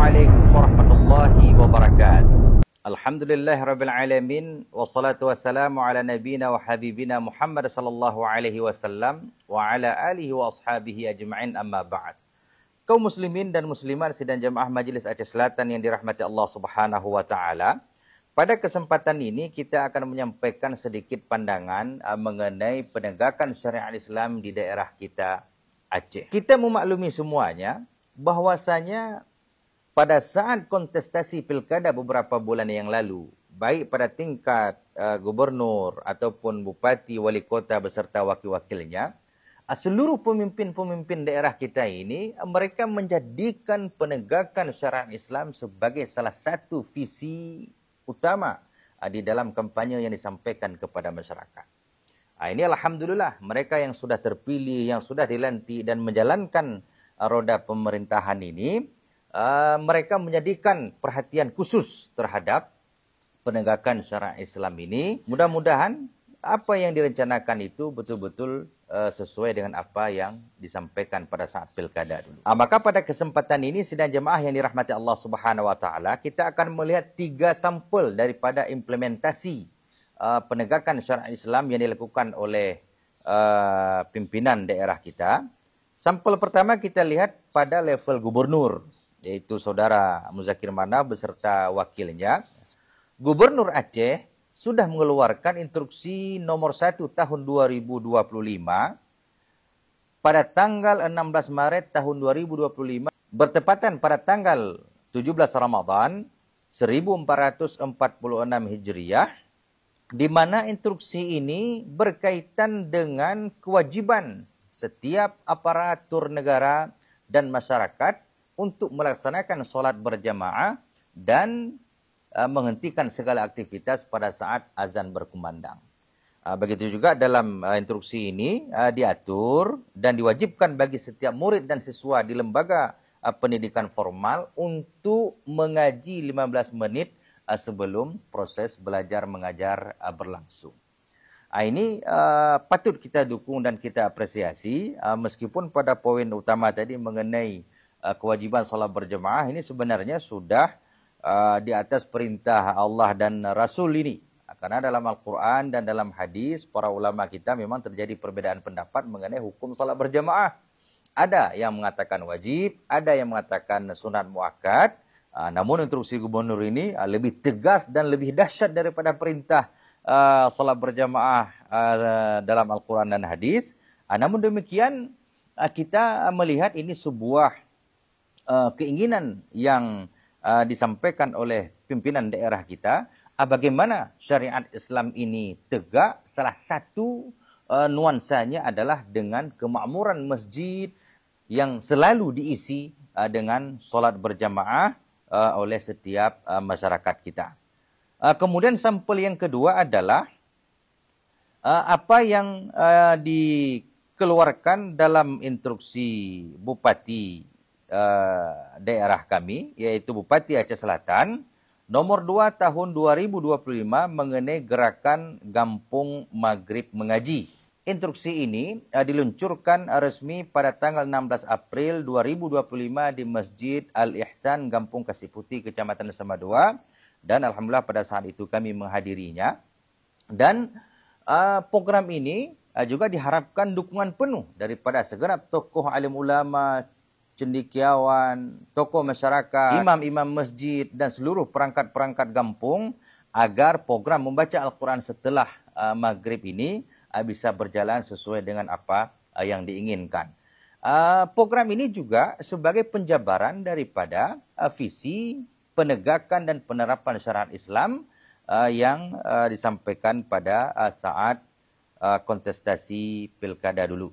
Assalamualaikum warahmatullahi wabarakatuh. Alhamdulillahirabbil alamin wassalatu wassalamu ala nabiyyina wa habibina Muhammad sallallahu alaihi wasallam wa ala alihi wa ashabihi ajma'in, amma ba'd. Kaum muslimin dan muslimat sidang jamaah Majelis Aceh Selatan yang dirahmati Allah Subhanahu wa taala. Pada kesempatan ini kita akan menyampaikan sedikit pandangan mengenai penegakan syariat Islam di daerah kita Aceh. Kita memaklumi semuanya bahwasanya pada saat kontestasi pilkada beberapa bulan yang lalu, baik pada tingkat gubernur ataupun bupati, wali kota beserta wakil-wakilnya, seluruh pemimpin-pemimpin daerah kita ini, mereka menjadikan penegakan syariat Islam sebagai salah satu visi utama di dalam kampanye yang disampaikan kepada masyarakat. Ini alhamdulillah, mereka yang sudah terpilih, yang sudah dilantik dan menjalankan roda pemerintahan ini, mereka menjadikan perhatian khusus terhadap penegakan syariat Islam ini. Mudah-mudahan apa yang direncanakan itu betul-betul sesuai dengan apa yang disampaikan pada saat pilkada dulu. Maka pada kesempatan ini sidang jemaah yang dirahmati Allah Subhanahu wa taala, kita akan melihat 3 sampel daripada implementasi penegakan syariat Islam yang dilakukan oleh pimpinan daerah kita. Sampel pertama kita lihat pada level gubernur, yaitu Saudara Muzakir Manaf beserta wakilnya. Gubernur Aceh sudah mengeluarkan instruksi nomor 1 tahun 2025 pada tanggal 16 Maret tahun 2025 bertepatan pada tanggal 17 Ramadan 1446 Hijriah, di mana instruksi ini berkaitan dengan kewajiban setiap aparatur negara dan masyarakat untuk melaksanakan solat berjamaah dan menghentikan segala aktivitas pada saat azan berkumandang. Begitu juga dalam instruksi ini diatur dan diwajibkan bagi setiap murid dan siswa di lembaga pendidikan formal untuk mengaji 15 menit sebelum proses belajar mengajar berlangsung. Ini patut kita dukung dan kita apresiasi, meskipun pada poin utama tadi mengenai kewajiban solat berjemaah ini sebenarnya sudah di atas perintah Allah dan Rasul ini. Karena dalam Al-Quran dan dalam hadis, para ulama kita memang terjadi perbedaan pendapat mengenai hukum solat berjemaah. Ada yang mengatakan wajib, ada yang mengatakan sunat muakkad. Namun instruksi gubernur ini lebih tegas dan lebih dahsyat daripada perintah solat berjamaah dalam Al-Quran dan hadis. Namun demikian, kita melihat ini sebuah keinginan yang disampaikan oleh pimpinan daerah kita, bagaimana syariat Islam ini tegak. Salah satu nuansanya adalah dengan kemakmuran masjid yang selalu diisi dengan solat berjamaah oleh setiap masyarakat kita. Kemudian sampel yang kedua adalah apa yang dikeluarkan dalam instruksi Bupati daerah kami, yaitu Bupati Aceh Selatan, nomor 2 tahun 2025 mengenai gerakan Gampung Maghrib Mengaji. Instruksi ini diluncurkan resmi pada tanggal 16 April 2025 di Masjid Al-Ihsan, Gampung Kasih Putih, Kecamatan Semadua. Dan alhamdulillah pada saat itu kami menghadirinya. Dan program ini juga diharapkan dukungan penuh daripada segenap tokoh alim ulama, cendekiawan, tokoh masyarakat, imam-imam masjid dan seluruh perangkat-perangkat kampung agar program membaca Al-Quran setelah maghrib ini bisa berjalan sesuai dengan apa yang diinginkan. Program ini juga sebagai penjabaran daripada visi penegakan dan penerapan syariat Islam yang disampaikan pada saat kontestasi pilkada dulu.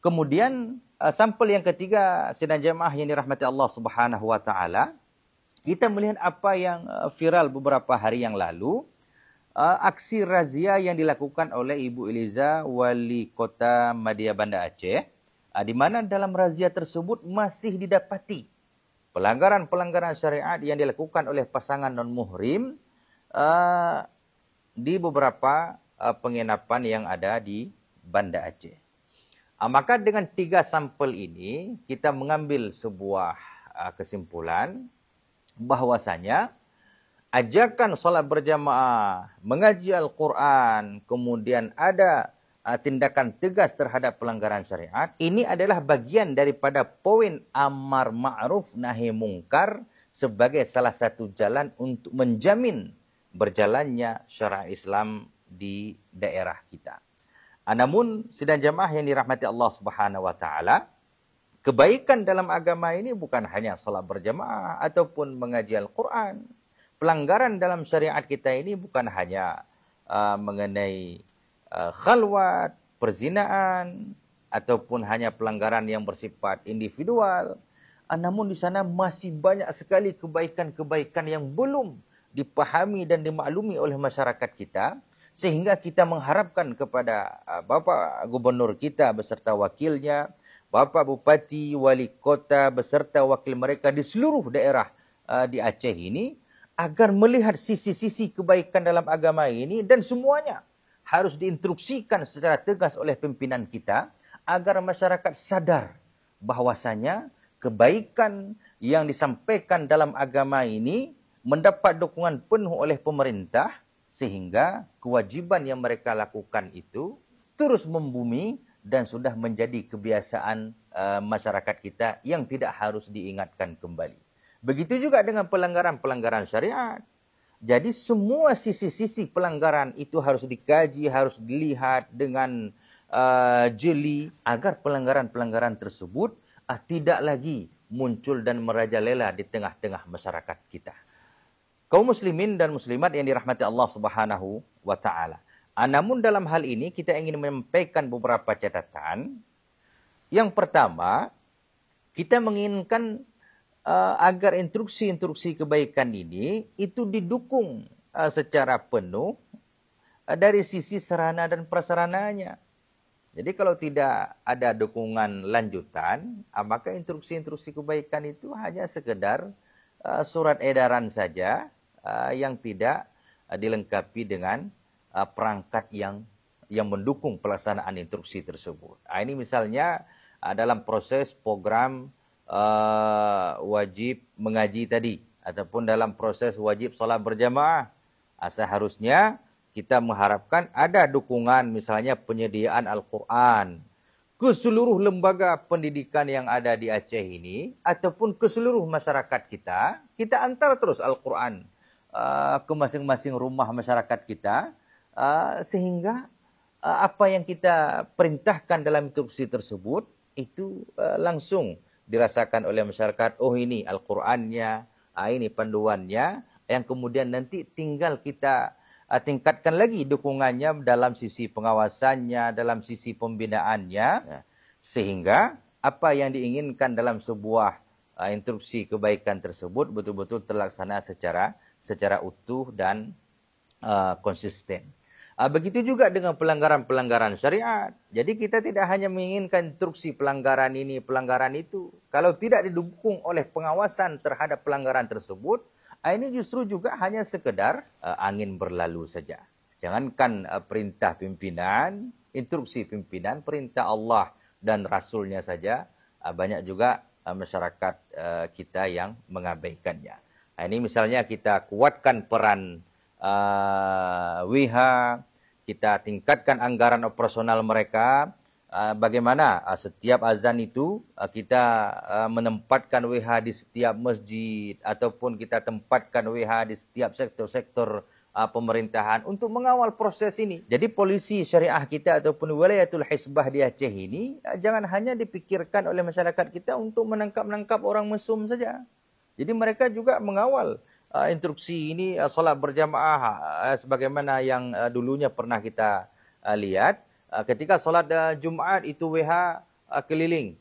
Kemudian sampel yang ketiga, sidang jemaah yang dirahmati Allah Subhanahu wa taala, kita melihat apa yang viral beberapa hari yang lalu, aksi razia yang dilakukan oleh Ibu Eliza, Wali Kota Madya Banda Aceh, di mana dalam razia tersebut masih didapati pelanggaran-pelanggaran syariat yang dilakukan oleh pasangan non-muhrim di beberapa penginapan yang ada di Banda Aceh. Maka dengan 3 sampel ini kita mengambil sebuah kesimpulan bahwasanya ajakan salat berjamaah, mengaji Al-Quran, kemudian ada tindakan tegas terhadap pelanggaran syariat, ini adalah bagian daripada poin amar ma'ruf nahi mungkar sebagai salah satu jalan untuk menjamin berjalannya syariat Islam di daerah kita. Namun sidang jamaah yang dirahmati Allah Subhanahu wa taala, kebaikan dalam agama ini bukan hanya salat berjamaah ataupun mengaji Al-Quran. Pelanggaran dalam syariat kita ini bukan hanya mengenai khalwat, perzinaan, ataupun hanya pelanggaran yang bersifat individual. Namun di sana masih banyak sekali kebaikan-kebaikan yang belum dipahami dan dimaklumi oleh masyarakat kita, sehingga kita mengharapkan kepada Bapak Gubernur kita beserta wakilnya, Bapak Bupati, Wali Kota beserta wakil mereka di seluruh daerah di Aceh ini, agar melihat sisi-sisi kebaikan dalam agama ini, dan semuanya harus diinstruksikan secara tegas oleh pimpinan kita, agar masyarakat sadar bahwasanya kebaikan yang disampaikan dalam agama ini mendapat dukungan penuh oleh pemerintah, sehingga kewajiban yang mereka lakukan itu terus membumi dan sudah menjadi kebiasaan masyarakat kita yang tidak harus diingatkan kembali. Begitu juga dengan pelanggaran-pelanggaran syariat. Jadi semua sisi-sisi pelanggaran itu harus dikaji, harus dilihat dengan jeli, agar pelanggaran-pelanggaran tersebut tidak lagi muncul dan merajalela di tengah-tengah masyarakat kita. Kaum muslimin dan muslimat yang dirahmati Allah Subhanahu wa taala. Namun dalam hal ini kita ingin menyampaikan beberapa catatan. Yang pertama, kita menginginkan agar instruksi-instruksi kebaikan ini itu didukung secara penuh dari sisi sarana dan prasarananya. Jadi kalau tidak ada dukungan lanjutan, maka instruksi-instruksi kebaikan itu hanya sekedar surat edaran saja, yang tidak dilengkapi dengan perangkat yang mendukung pelaksanaan instruksi tersebut. Ini misalnya dalam proses program wajib mengaji tadi, ataupun dalam proses wajib salat berjamaah, seharusnya kita mengharapkan ada dukungan misalnya penyediaan Al-Quran ke seluruh lembaga pendidikan yang ada di Aceh ini, ataupun ke seluruh masyarakat kita. Kita antar terus Al-Quran ke masing-masing rumah masyarakat kita, sehingga apa yang kita perintahkan dalam instruksi tersebut itu langsung dirasakan oleh masyarakat. Oh, ini Al-Qurannya, ini panduannya, yang kemudian nanti tinggal kita tingkatkan lagi dukungannya dalam sisi pengawasannya, dalam sisi pembinaannya, sehingga apa yang diinginkan dalam sebuah instruksi kebaikan tersebut betul-betul terlaksana secara utuh dan konsisten. Begitu juga dengan pelanggaran-pelanggaran syariat. Jadi kita tidak hanya menginginkan instruksi pelanggaran ini, pelanggaran itu. Kalau tidak didukung oleh pengawasan terhadap pelanggaran tersebut, ini justru juga hanya sekedar angin berlalu saja. Jangankan perintah pimpinan, instruksi pimpinan, perintah Allah dan Rasulnya saja, banyak juga masyarakat kita yang mengabaikannya. Ini misalnya kita kuatkan peran WH, kita tingkatkan anggaran operasional mereka. Bagaimana setiap azan itu kita menempatkan WH di setiap masjid, ataupun kita tempatkan WH di setiap sektor-sektor pemerintahan untuk mengawal proses ini. Jadi polisi syariah kita ataupun wilayatul hisbah di Aceh ini jangan hanya dipikirkan oleh masyarakat kita untuk menangkap orang mesum saja. Jadi mereka juga mengawal instruksi ini solat berjamaah sebagaimana yang dulunya pernah kita lihat. Ketika solat Jumaat itu WH keliling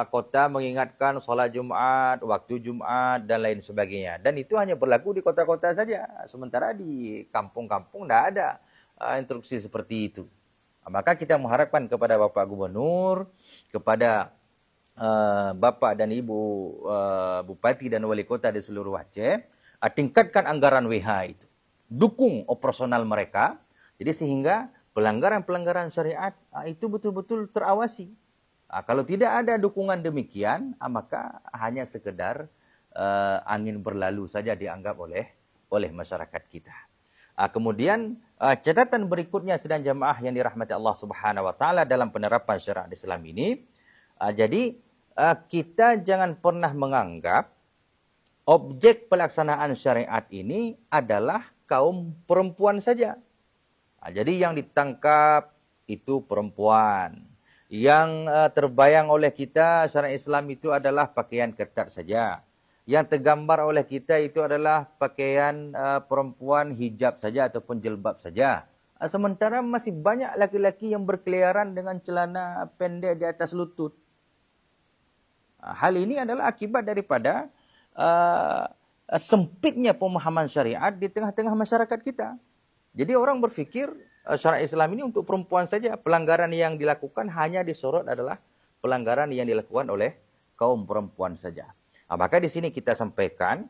kota mengingatkan solat Jumaat, waktu Jumaat dan lain sebagainya. Dan itu hanya berlaku di kota-kota saja. Sementara di kampung-kampung tidak ada instruksi seperti itu. Maka kita mengharapkan kepada Bapak Gubernur, kepada Bapak dan Ibu Bupati dan Wali Kota di seluruh Aceh, tingkatkan anggaran WH itu. Dukung operasional mereka. Jadi sehingga pelanggaran-pelanggaran syariat itu betul-betul terawasi. Kalau tidak ada dukungan demikian, maka hanya sekedar angin berlalu saja dianggap oleh masyarakat kita. Kemudian catatan berikutnya sedang jamaah yang dirahmati Allah Subhanahu wa taala dalam penerapan syariat Islam ini, jadi kita jangan pernah menganggap objek pelaksanaan syariat ini adalah kaum perempuan saja. Jadi yang ditangkap itu perempuan. Yang terbayang oleh kita syariat Islam itu adalah pakaian ketat saja. Yang tergambar oleh kita itu adalah pakaian perempuan hijab saja ataupun jilbab saja. Sementara masih banyak laki-laki yang berkeliaran dengan celana pendek di atas lutut. Hal ini adalah akibat daripada sempitnya pemahaman syariat di tengah-tengah masyarakat kita. Jadi orang berfikir syariat Islam ini untuk perempuan saja. Pelanggaran yang dilakukan hanya disorot adalah pelanggaran yang dilakukan oleh kaum perempuan saja. Maka di sini kita sampaikan,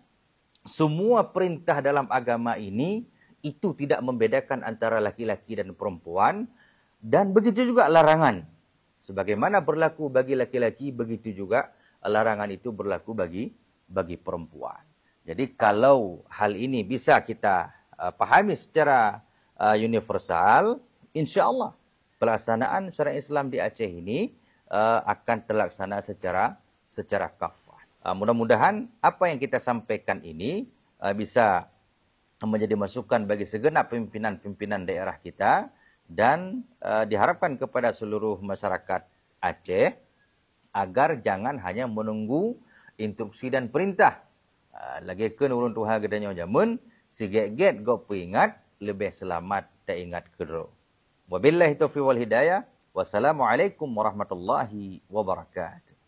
semua perintah dalam agama ini itu tidak membedakan antara laki-laki dan perempuan, dan begitu juga larangan. Sebagaimana berlaku bagi laki-laki, begitu juga larangan itu berlaku bagi perempuan. Jadi kalau hal ini bisa kita pahami secara universal, insya-Allah pelaksanaan syariat Islam di Aceh ini akan terlaksana secara kafah. Mudah-mudahan apa yang kita sampaikan ini bisa menjadi masukan bagi segenap pimpinan-pimpinan daerah kita, dan diharapkan kepada seluruh masyarakat Aceh agar jangan hanya menunggu instruksi dan perintah. Lagi keun ulun Tuhan gedanya jamun, siget-get go peringat, lebih selamat tak ingat kedua. Wabillahi taufiq wal hidayah. Wassalamualaikum warahmatullahi wabarakatuh.